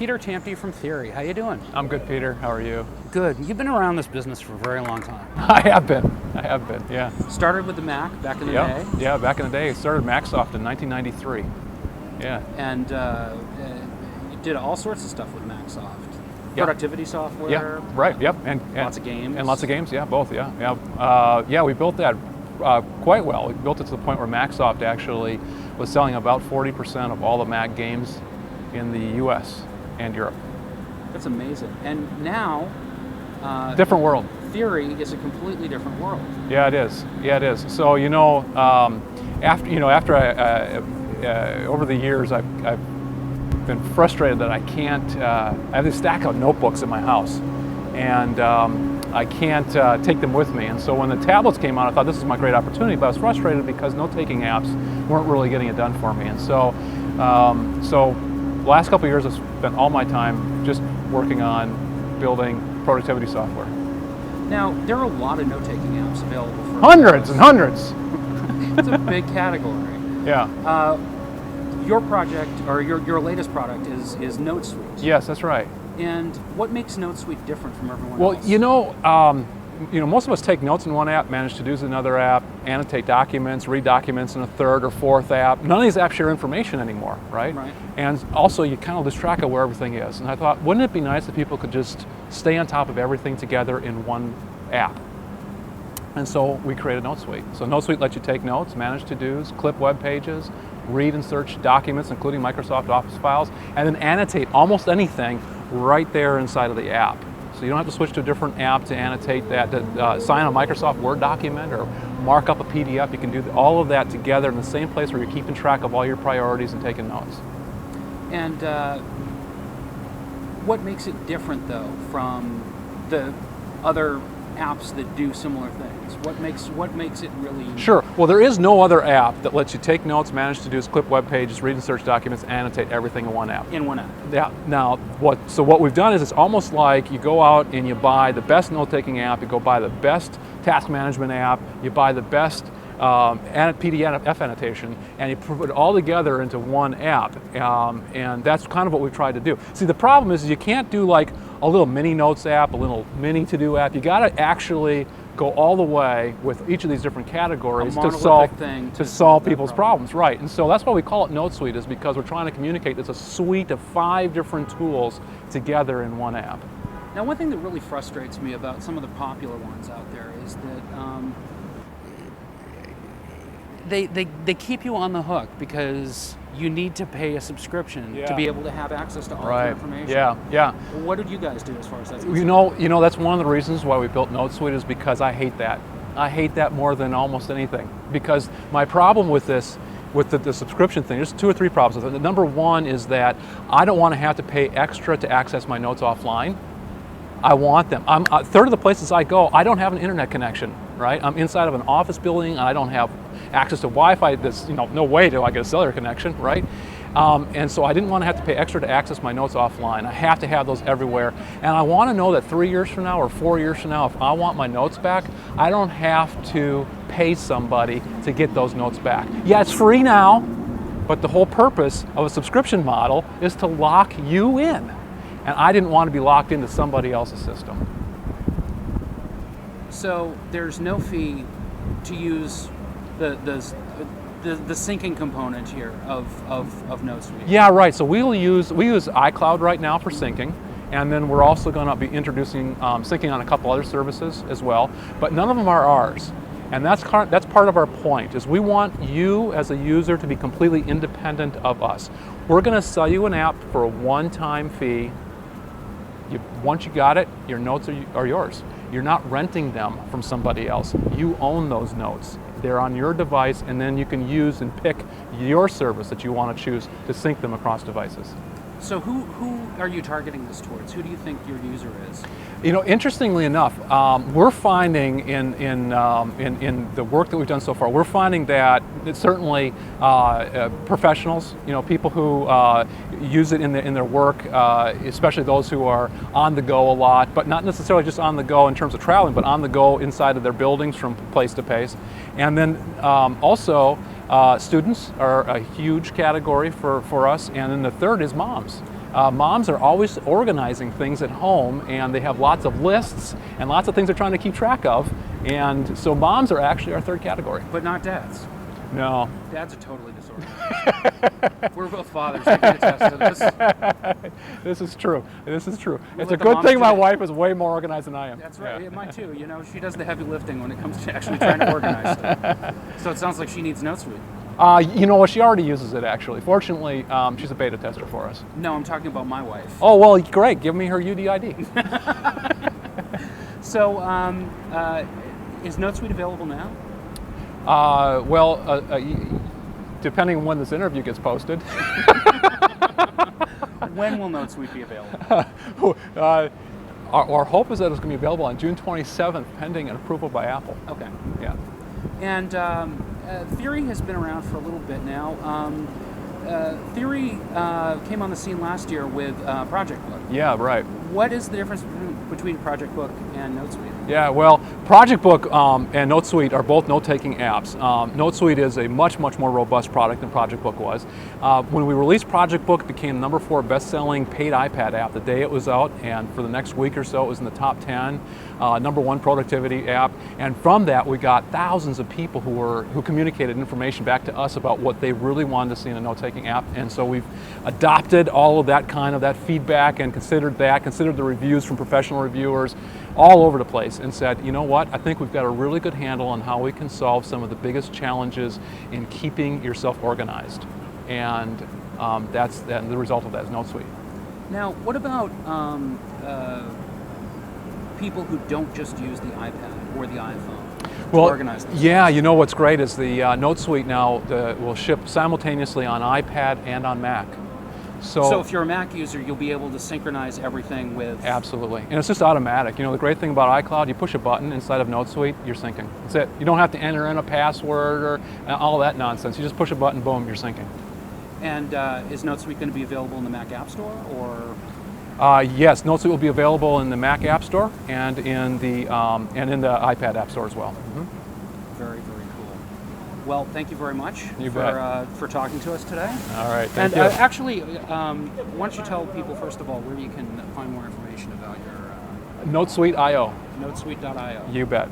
Peter Tamte from Theory. How you doing? I'm good, Peter. How are you? Good. You've been around this business for a very long time. I have been, yeah. Started with the Mac back in the day. Yeah, back in the day. I started Macsoft in 1993. Yeah. And you did all sorts of stuff with Macsoft. Yeah. Productivity software. Yeah, right, yep. And lots of games. And lots of games, yeah, both, yeah. Yeah, we built that quite well. We built it to the point where Macsoft actually was selling about 40% of all the Mac games in the US and Europe. That's amazing. And now, different world. Theory is a completely different world. Yeah, it is. Yeah, it is. So after over the years, I've been frustrated that I can't. I have this stack of notebooks in my house, and I can't take them with me. And so when the tablets came out, I thought this is my great opportunity. But I was frustrated because note-taking apps weren't really getting it done for me. And so, the last couple of years, I've spent all my time just working on building productivity software. Now, there are a lot of note-taking apps available for hundreds and hundreds. It's a big category. Yeah. Your project, or your latest product, is NoteSuite. Yes, that's right. And what makes NoteSuite different from everyone else? Well, most of us take notes in one app, manage to use another app, annotate documents, read documents in a third or fourth app. None of these apps share information anymore, right? Right. And also, you kind of lose track of where everything is. And I thought, wouldn't it be nice if people could just stay on top of everything together in one app? And so we created NoteSuite. So NoteSuite lets you take notes, manage to-dos, clip web pages, read and search documents, including Microsoft Office files, and then annotate almost anything right there inside of the app. So you don't have to switch to a different app to annotate that, to sign a Microsoft Word document or mark up a PDF. You can do all of that together in the same place where you're keeping track of all your priorities and taking notes. And what makes it different, though, from the other apps that do similar things? What makes it really... Sure. Well, there is no other app that lets you take notes, manage to-dos, clip web pages, read and search documents, annotate everything in one app. In one app. Yeah. Now, what we've done is it's almost like you go out and you buy the best note-taking app, you go buy the best task management app, you buy the best PDF annotation, and you put it all together into one app. And that's kind of what we've tried to do. See, the problem is you can't do like a little mini notes app, a little mini to-do app. You got to actually go all the way with each of these different categories to solve people's problems, right? And so that's why we call it NoteSuite, is because we're trying to communicate it's a suite of 5 different tools together in one app. Now, one thing that really frustrates me about some of the popular ones out there is that they keep you on the hook because you need to pay a subscription to be able to have access to all the information. Yeah. What did you guys do as far as that's concerned? You know, that's one of the reasons why we built NoteSuite, is because I hate that. I hate that more than almost anything. Because my problem with this, with the subscription thing, there's 2 or 3 problems with it. Number one is that I don't want to have to pay extra to access my notes offline. I want them. A third of the places I go, I don't have an internet connection, right? I'm inside of an office building, and I don't have access to Wi-Fi. There's no way do I get a cellular connection, right? And so I didn't want to have to pay extra to access my notes offline. I have to have those everywhere. And I want to know that 3 years from now or 4 years from now, if I want my notes back, I don't have to pay somebody to get those notes back. Yeah, it's free now, but the whole purpose of a subscription model is to lock you in. And I didn't want to be locked into somebody else's system. So there's no fee to use the syncing component here of NoteSuite. Yeah, right. So we use iCloud right now for syncing, and then we're also going to be introducing syncing on a couple other services as well. But none of them are ours, and that's part of our point. Is we want you as a user to be completely independent of us. We're going to sell you an app for a one-time fee. Once you got it, your notes are yours. You're not renting them from somebody else. You own those notes. They're on your device, and then you can use and pick your service that you want to choose to sync them across devices. So who are you targeting this towards? Who do you think your user is? Interestingly enough, we're finding in the work that we've done so far, we're finding that it's certainly professionals, people who use it in their work, especially those who are on the go a lot, but not necessarily just on the go in terms of traveling, but on the go inside of their buildings from place to place. And then also students are a huge category for us, and then the third is moms. moms are always organizing things at home, and they have lots of lists and lots of things they're trying to keep track of. And so moms are actually our third category. But not dads. No. Dads are totally disorganized. We're both fathers. I can attest to this. This is true. This is true. We'll It's let a the good moms thing do my it. wife is way more organized than I am. That's right. Yeah. Yeah, mine too. You know, she does the heavy lifting when it comes to actually trying to organize stuff. So it sounds like she needs NoteSuite. You know what? She already uses it, actually. Fortunately, she's a beta tester for us. No, I'm talking about my wife. Oh, well, great. Give me her UDID. So, is NoteSuite available now? Depending on when this interview gets posted. When will NoteSuite be available? Our hope is that it's going to be available on June 27th, pending an approval by Apple. Okay. Yeah. And Theory has been around for a little bit now. Theory came on the scene last year with Projectbook. Yeah, right. What is the difference between Projectbook and NoteSuite? Yeah, well, Projectbook and NoteSuite are both note-taking apps. NoteSuite is a much, much more robust product than Projectbook was. When we released Projectbook, it became the #4 best-selling paid iPad app the day it was out, and for the next week or so, it was in the top 10, #1 productivity app. And from that, we got thousands of people who communicated information back to us about what they really wanted to see in a note-taking app. And so we've adopted all of that feedback and considered the reviews from professional reviewers all over the place, and said, you know what, I think we've got a really good handle on how we can solve some of the biggest challenges in keeping yourself organized. And the result of that is NoteSuite. Now, what about people who don't just use the iPad or the iPhone to organize themselves? Yeah, you know what's great is the NoteSuite now will ship simultaneously on iPad and on Mac. So if you're a Mac user, you'll be able to synchronize everything with... Absolutely. And it's just automatic. You know, the great thing about iCloud, you push a button inside of NoteSuite, you're syncing. That's it. You don't have to enter in a password or all that nonsense. You just push a button, boom, you're syncing. And is NoteSuite going to be available in the Mac App Store, or...? Yes, NoteSuite will be available in the Mac App Store and in the iPad App Store as well. Mm-hmm. Very, very cool. Well, thank you very much for talking to us today. All right, thank you. Actually, why don't you tell people, first of all, where you can find more information about your... NoteSuite.io. NoteSuite.io. You bet.